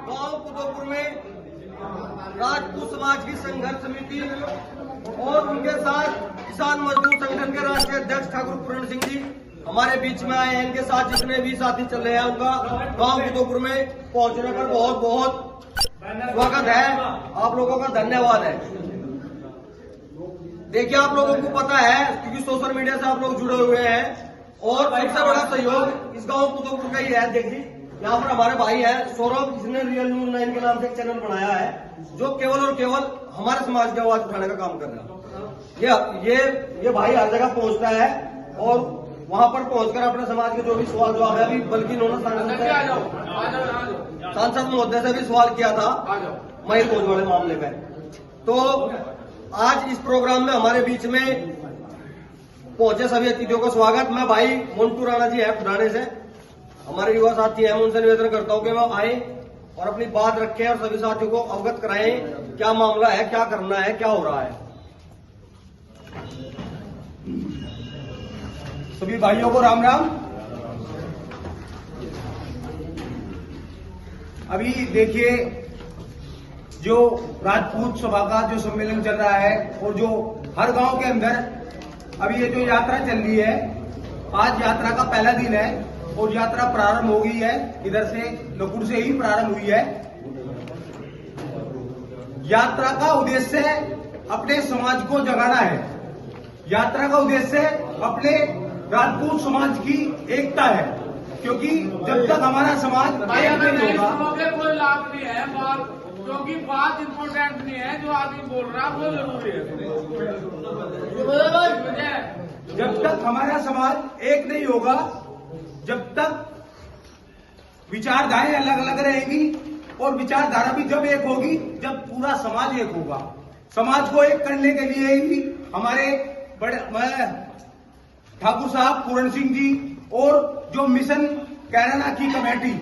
गांव कुतुबपुर में राजपूत समाज की संघर्ष समिति और उनके साथ किसान मजदूर संगठन के राष्ट्रीय अध्यक्ष ठाकुर पूरण सिंह जी हमारे बीच में आए हैं। इनके साथ जितने भी साथी चल रहे हैं उनका गांव कुतुबपुर में पहुंचने पर बहुत बहुत स्वागत है। आप लोगों का धन्यवाद है। देखिए, आप लोगों को पता है क्योंकि सोशल मीडिया से आप लोग जुड़े हुए हैं और सबसे बड़ा सहयोग इस गांव कुतुबपुर का ही है। देखिए, यहाँ पर हमारे भाई है सौरभ, जिसने रियल न्यूज 9 के नाम से एक चैनल बनाया है जो केवल और केवल हमारे समाज की आवाज उठाने का काम कर रहा है। ये भाई हर जगह पहुंचता है और वहां पर पहुंचकर अपने समाज के जो भी सवाल जवाब है, अभी बल्कि इन्होंने सांसद महोदय से भी सवाल किया था महिल भोज वाले मामले में। तो आज इस प्रोग्राम में हमारे बीच में पहुंचे सभी अतिथियों का स्वागत। मैं भाई मोन्टू राणा जी है खुदाने से, हमारे युवा साथी हैं, उनसे निवेदन करता हूं कि वो आए और अपनी बात रखें और सभी साथियों को अवगत कराएं क्या मामला है, क्या करना है, क्या हो रहा है। सभी भाइयों को राम राम। अभी देखिए, जो राजपूत सभा का जो सम्मेलन चल रहा है और जो हर गांव के अंदर अभी ये जो यात्रा चल रही है, आज यात्रा का पहला दिन है और यात्रा प्रारंभ हो गई है। इधर से लकुड़ से ही प्रारंभ हुई है। यात्रा का उद्देश्य अपने समाज को जगाना है। यात्रा का उद्देश्य अपने राजपूत समाज की एकता है, क्योंकि जब तक हमारा समाज एक नहीं होगा, कोई लाभ नहीं है, क्योंकि बात इम्पोर्टेंट नहीं है, जो आदमी बोल रहा है वो जरूरी है। जब तक हमारा समाज एक नहीं होगा, जब तक विचारधाराएं अलग अलग रहेंगी और विचारधारा भी जब एक होगी जब पूरा समाज एक होगा। समाज को एक करने के लिए ही हमारे बड़े ठाकुर साहब पूरण सिंह जी और जो मिशन कैराना की कमेटी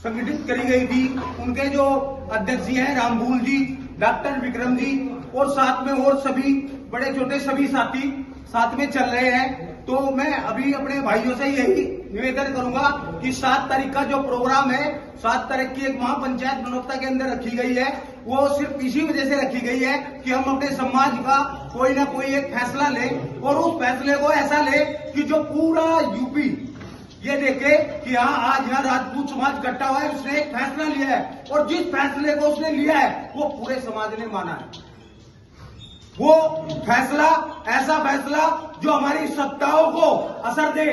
संगठित करी गई थी, उनके जो अध्यक्ष जी हैं रामबूल जी, डॉक्टर विक्रम जी और साथ में और सभी बड़े छोटे सभी साथी साथ में चल रहे हैं। तो मैं अभी अपने भाइयों से यही निवेदन करूंगा कि 7 तारीख का जो प्रोग्राम है, 7 तारीख की एक महापंचायत बनोत्ता के अंदर रखी गई है, वो सिर्फ इसी वजह से रखी गई है कि हम अपने समाज का कोई ना कोई एक फैसला लें और उस फैसले को ऐसा ले कि जो पूरा यूपी ये देखे कि हाँ, आज यहाँ राजपूत समाज इकट्ठा हुआ है, उसने एक फैसला लिया है और जिस फैसले को उसने लिया है वो पूरे समाज ने माना है। वो फैसला ऐसा फैसला जो हमारी सत्ताओं को असर दे।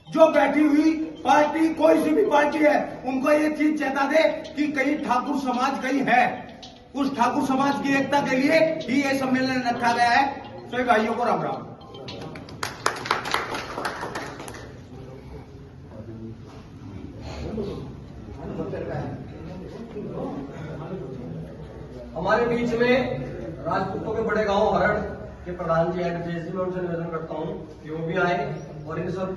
जो बैठी हुई पार्टी, कोई सी भी पार्टी है, उनको ये चीज चेता दे कि कहीं ठाकुर समाज कहीं है। उस ठाकुर समाज की एकता के लिए ही ये सम्मेलन रखा गया है। सभी भाइयों को राम राम। हमारे बीच में राजपूतों के बड़े गांव हरड़ के प्रधान जी हैं, मैं उनसे निवेदन करता हूं कि वो भी आए और इन सब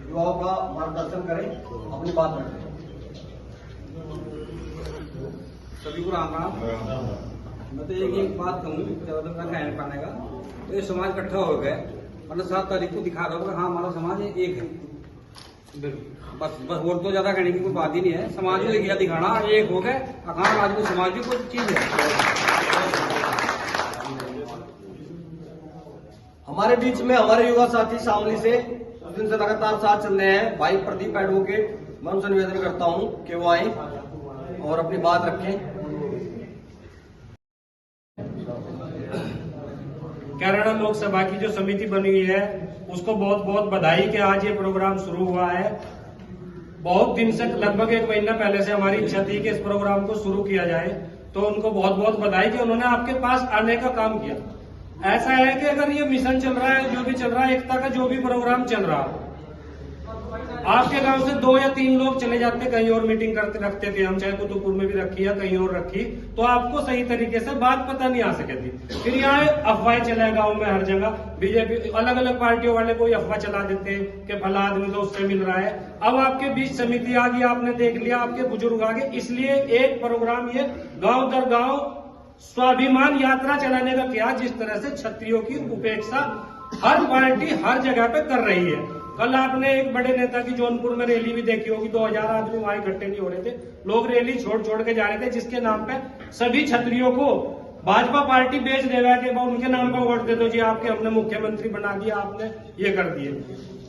युवाओं का मार्गदर्शन करें, अपनी बात रखें। सभी को राम राम। मैं तो एक बात कहूँ, ज्यादा कहने पाने का, तो ये समाज इकट्ठा हो गए, मतलब 7 तारीख को दिखा रहा होगा हाँ हमारा समाज एक है। बस और तो ज्यादा कहने की कोई बात ही नहीं है। समाज को लिखा दिखाना एक हो गए, हाँ राजपूत समाज की कोई चीज है। हमारे बीच में हमारे युवा साथी शामली से उस दिन से लगातार साथ चल रहे हैं, भाई प्रदीप एडवोकेट। मैं उनसे निवेदन करता हूं कि वो आए और अपनी बात रखें। कैराना लोकसभा की जो समिति बनी हुई है उसको बहुत बहुत बधाई कि आज ये प्रोग्राम शुरू हुआ है। बहुत दिन से, लगभग 1 महीना पहले से हमारी इच्छा थी कि इस प्रोग्राम को शुरू किया जाए, तो उनको बहुत बहुत बधाई कि उन्होंने आपके पास आने का काम किया। ऐसा है कि अगर ये मिशन चल रहा है, जो भी चल रहा है, एकता का जो भी प्रोग्राम चल रहा है, आपके गांव से 2 या 3 लोग चले जाते कहीं और मीटिंग करते रखते थे, हम चाहे कुतुबपुर में भी रखी या कहीं और रखी, तो आपको सही तरीके से बात पता नहीं आ सके थी। फिर यहाँ अफवाहें चले गांव में हर जगह, बीजेपी अलग अलग पार्टियों वाले कोई अफवाह चला देते कि फला आदमी तो उससे मिल रहा है। अब आपके बीच समिति आ गई, आपने देख लिया, आपके बुजुर्ग आ गए, इसलिए एक प्रोग्राम ये गाँव दर गाँव स्वाभिमान यात्रा चलाने का किया। जिस तरह से क्षत्रियों की उपेक्षा हर पार्टी हर जगह पे कर रही है, कल आपने एक बड़े नेता की जौनपुर में रैली भी देखी होगी, 2000 आदमी वहां इकट्ठे नहीं हो रहे थे, लोग रैली छोड़ छोड़ के जा रहे थे, जिसके नाम पे सभी छतरियों को भाजपा पार्टी बेच देगा कि उनके नाम पर वोट दे दो जी, आपके हमने मुख्यमंत्री बना दिया, आपने ये कर दिए।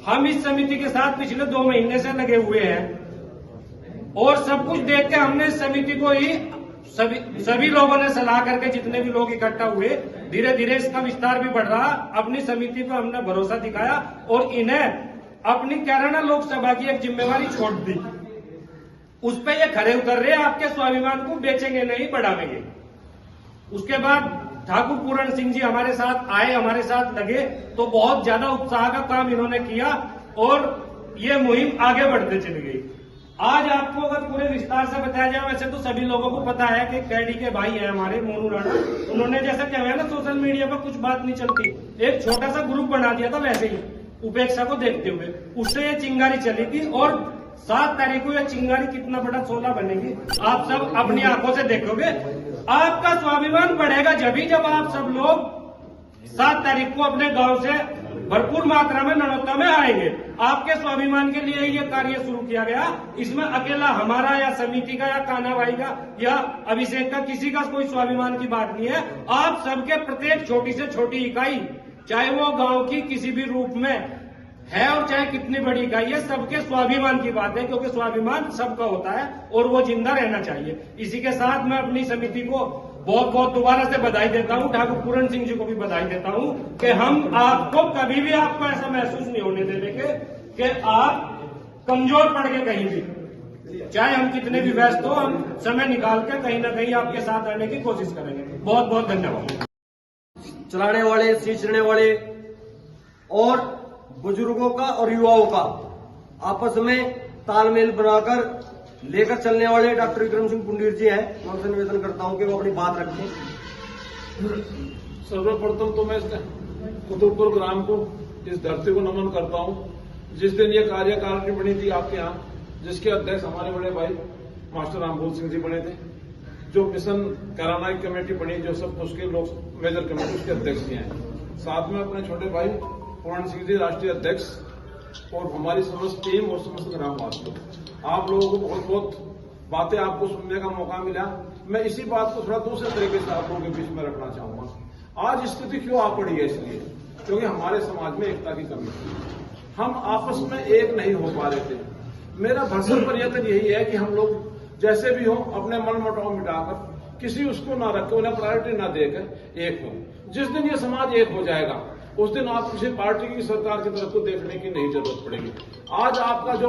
हम इस समिति के साथ पिछले 2 महीने से लगे हुए हैं और सब कुछ देख के हमने इस समिति को ही सभी लोगों ने सलाह करके, जितने भी लोग इकट्ठा हुए, धीरे धीरे इसका विस्तार भी बढ़ रहा। अपनी समिति पर हमने भरोसा दिखाया और इन्हें अपनी कैराना लोकसभा की एक जिम्मेवारी छोड़ दी। उस पर ये खरे उतर रहे, आपके स्वाभिमान को बेचेंगे नहीं, बढ़ावेंगे। उसके बाद ठाकुर पूरण सिंह जी हमारे साथ आए, हमारे साथ लगे, तो बहुत ज्यादा उत्साह का काम इन्होंने किया और ये मुहिम आगे बढ़ते चली गई। आज आपको अगर पूरे विस्तार से बताया जाए, वैसे तो सभी लोगों को पता है कि कैडी के भाई है हमारे मोनू राणा, उन्होंने जैसा क्या है ना, सोशल मीडिया पर कुछ बात नहीं चलती, एक छोटा सा ग्रुप बना दिया था वैसे ही उपेक्षा को देखते हुए, उससे ये चिंगारी चली थी और 7 तारीख को यह चिंगारी कितना बड़ा शोला बनेगी आप सब अपनी आंखों से देखोगे। आपका स्वाभिमान बढ़ेगा जब आप सब लोग 7 तारीख को अपने गांव से भरपूर मात्रा में ननौता में आएंगे। आपके स्वाभिमान के लिए ये कार्य शुरू किया गया। इसमें अकेला हमारा या समिति का या कान्हा भाई का या अभिषेक का किसी का कोई स्वाभिमान की बात नहीं है। आप सबके प्रत्येक छोटी से छोटी इकाई, चाहे वो गांव की किसी भी रूप में है और चाहे कितनी बड़ी इकाई है, सबके स्वाभिमान की बात है, क्योंकि स्वाभिमान सबका होता है और वो जिंदा रहना चाहिए। इसी के साथ मैं अपनी समिति को बहुत बहुत दोबारा से बधाई देता हूं, ठाकुर पूरण सिंह जी को भी बधाई देता हूं कि हम आपको कभी भी आपको ऐसा महसूस नहीं होने देंगे कि आप कमजोर पड़ के कहीं भी, चाहे हम कितने भी व्यस्त हो, हम समय निकाल के कहीं ना कहीं आपके साथ आने की कोशिश करेंगे। बहुत बहुत धन्यवाद। चलाने वाले, सींचने वाले और बुजुर्गों का और युवाओं का आपस में तालमेल बनाकर लेकर चलने वाले डॉक्टर विक्रम सिंह पुंडीर जी हैं। मैं उनसे निवेदन करता हूं कि वो अपनी बात रखें। सर्वप्रथम तो मैं कुतुबपुर ग्राम को, इस धरती को नमन करता हूं, जिस दिन ये कार्यकारिणी बनी थी आपके यहाँ, जिसके अध्यक्ष हमारे बड़े भाई मास्टर रामभूल सिंह जी बने थे, जो मिशन कैराना की कमेटी बनी, जो सब उसके लोग मेजर कमेटी उसके अध्यक्ष हैं, साथ में अपने छोटे भाई पूरण सिंह जी राष्ट्रीय अध्यक्ष और हमारी समस्त टीम और समस्त ग्रामवासियों, आप लोगों को बहुत बहुत बातें आपको सुनने का मौका मिला। मैं इसी बात को थोड़ा दूसरे तरीके से आप लोगों के बीच में रखना चाहूंगा। आज स्थिति क्यों आ पड़ी है? इसलिए क्योंकि हमारे समाज में एकता की कमी थी, हम आपस में एक नहीं हो पा रहे थे। मेरा भरसक प्रयत्न यही है कि हम लोग जैसे भी हो अपने मन मुटाव मिटाकर, किसी उसको ना रखे, उन्हें प्रायोरिटी ना देकर एक हो। जिस दिन ये समाज एक हो जाएगा, उस दिन आप किसी पार्टी की सरकार की तरफ को देखने की नहीं जरूरत पड़ेगी। आज आपका जो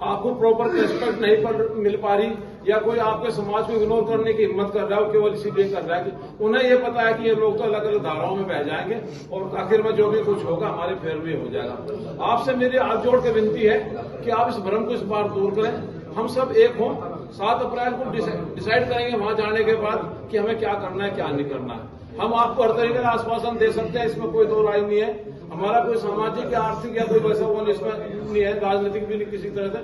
आपको प्रॉपर रेस्पेक्ट नहीं मिल पा रही, या कोई आपके समाज को इग्नोर करने की हिम्मत कर रहा है, केवल इसीलिए कर रहा है कि उन्हें ये पता है कि ये लोग तो अलग अलग धाराओं में बह जाएंगे और आखिर में जो भी कुछ होगा हमारे फेवर में हो जाएगा। आपसे मेरी हाथ जोड़ के विनती है कि आप इस भ्रम को इस बार दूर करें, हम सब एक हों। 7 अप्रैल को डिसाइड करेंगे वहां जाने के बाद कि हमें क्या करना है, क्या नहीं करना है। हम आपको हर तरीके का आश्वासन दे सकते हैं, इसमें कोई दो राय नहीं है। हमारा कोई सामाजिक या आर्थिक या कोई वैसा वो इसमें नहीं है, राजनीतिक भी नहीं किसी तरह से।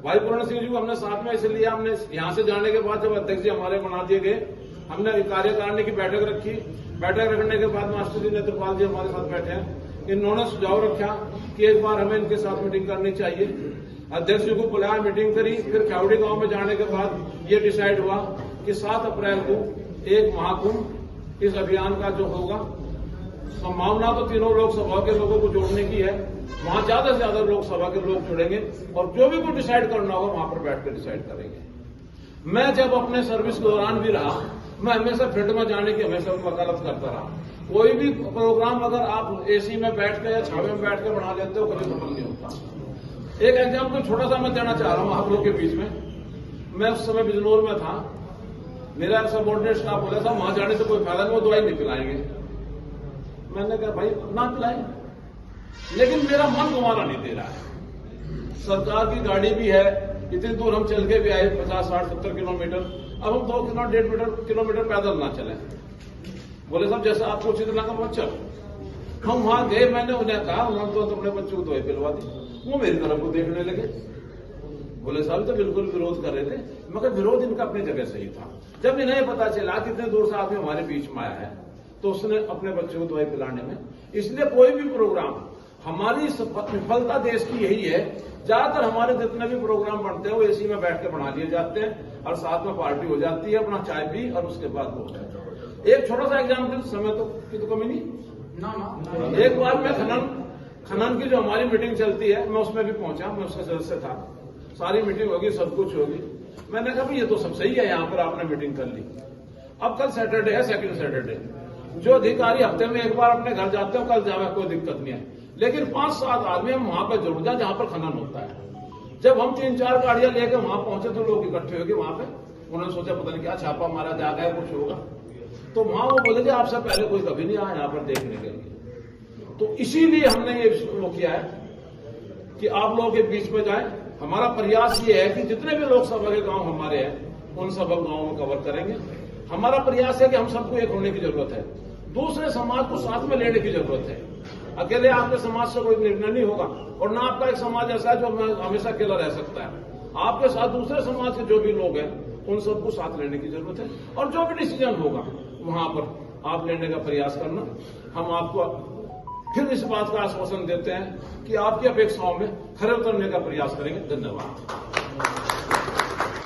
भाई पूर्ण सिंह जी को हमने साथ में इसलिए, हमने यहां से जाने के बाद जब अध्यक्ष जी हमारे बना दिए गए, हमने कार्यकारिणी की बैठक रखी। बैठक रखने के बाद मास्टर जी नेत्रपाल जी हमारे साथ बैठे हैं, इन्होंने सुझाव रखा कि एक बार हमें इनके साथ मीटिंग करनी चाहिए। अध्यक्ष जी को बुलाया, मीटिंग करी। फिर ख्यावड़ी गांव में जाने के बाद ये डिसाइड हुआ कि 7 अप्रैल को एक महाकुंभ इस अभियान का जो होगा, संभावना तो तीनों लोकसभा के लोगों को जोड़ने की है। वहां ज्यादा से ज्यादा लोकसभा के लोग जुड़ेंगे और जो भी कुछ डिसाइड करना होगा वहां पर बैठकर डिसाइड करेंगे। मैं जब अपने सर्विस के दौरान भी रहा, मैं हमेशा फील्ड में जाने की हमेशा वकालत करता रहा। कोई भी प्रोग्राम अगर आप एसी में बैठ के या छावे में बैठ के बना लेते हो, कभी सफल नहीं होता। एक एग्जाम्पल छोटा सा मैं देना चाह रहा हूं आप लोग के बीच में। मैं उस समय बिजनौर में था, मेरा सबऑर्डिनेट स्टाफ बोला था वहां जाने से कोई फायदा नहीं, वो दवाई नहीं पिलाएंगे। मैंने कहा भाई ना पिलाएं, लेकिन मेरा मन तुम्हारा नहीं दे रहा है। सरकार की गाड़ी भी है, इतनी दूर हम चल के भी आए 50, 60, 70 किलोमीटर, अब हम 2 1.5 किलोमीटर पैदल ना चले। बोले साहब जैसा आपको उचित लगा मत चलो। हम वहां गए, मैंने उन्हें कहा, उन्होंने तो अपने बच्चों को दवाई पिलवा दी। वो मेरी तरफ को देखने लगे, बोले साहब तो बिल्कुल विरोध कर रहे थे। मगर विरोध इनका अपनी जगह सही था। जब इन्हें पता चला कितने दूर से आदमी हमारे बीच में आया है, तो उसने अपने बच्चों को दवाई पिलाने में, इसलिए कोई भी प्रोग्राम हमारी विफलता देश की यही है, ज्यादातर हमारे जितने भी प्रोग्राम बनते हैं वो एसी में बैठ के बना लिए जाते हैं और साथ में पार्टी हो जाती है, अपना चाय पी और उसके बाद वो। एक छोटा सा एग्जाम्पल, समय की तो कमी नहीं ना। एक बार मैं खनन की जो हमारी मीटिंग चलती है, मैं उसमें भी पहुंचा, मैं उसका सदस्य था। सारी मीटिंग होगी, सब कुछ होगी। मैंने कहा ये तो सब सही है, यहाँ पर आपने मीटिंग कर ली। अब कल सैटरडे है, सेकंड सैटरडे, जो अधिकारी हफ्ते में एक बार अपने घर जाते हो, कल जावे, कोई दिक्कत नहीं है। लेकिन 5-7 आदमी हम वहां पर जरूर जाए जहां पर खनन होता है। जब हम 3-4 गाड़ियां लेकर वहां पहुंचे तो लोग इकट्ठे हो गए वहां पे। उन्होंने सोचा पता नहीं क्या छापा मारा जा गया, कुछ होगा। तो वहां वो बोले कि आपसे पहले कोई कभी नहीं आया यहाँ पर देखने के लिए। तो इसीलिए हमने ये वो किया है कि आप लोगों के बीच में जाए। हमारा प्रयास ये है कि जितने भी लोकसभा के गांव हमारे हैं उन सब गांवों में कवर करेंगे। हमारा प्रयास है कि हम सबको एक होने की जरूरत है, दूसरे समाज को साथ में लेने की जरूरत है। अकेले आपके समाज से कोई निर्णय नहीं होगा, और ना आपका एक समाज ऐसा है जो हमेशा अकेला रह सकता है। आपके साथ दूसरे समाज के जो भी लोग हैं उन सबको साथ लेने की जरूरत है, और जो भी डिसीजन होगा वहां पर आप लेने का प्रयास करना। हम आपको फिर इस बात का आश्वासन देते हैं कि आपकी अपेक्षाओं में खरे उतरने का प्रयास करेंगे। धन्यवाद।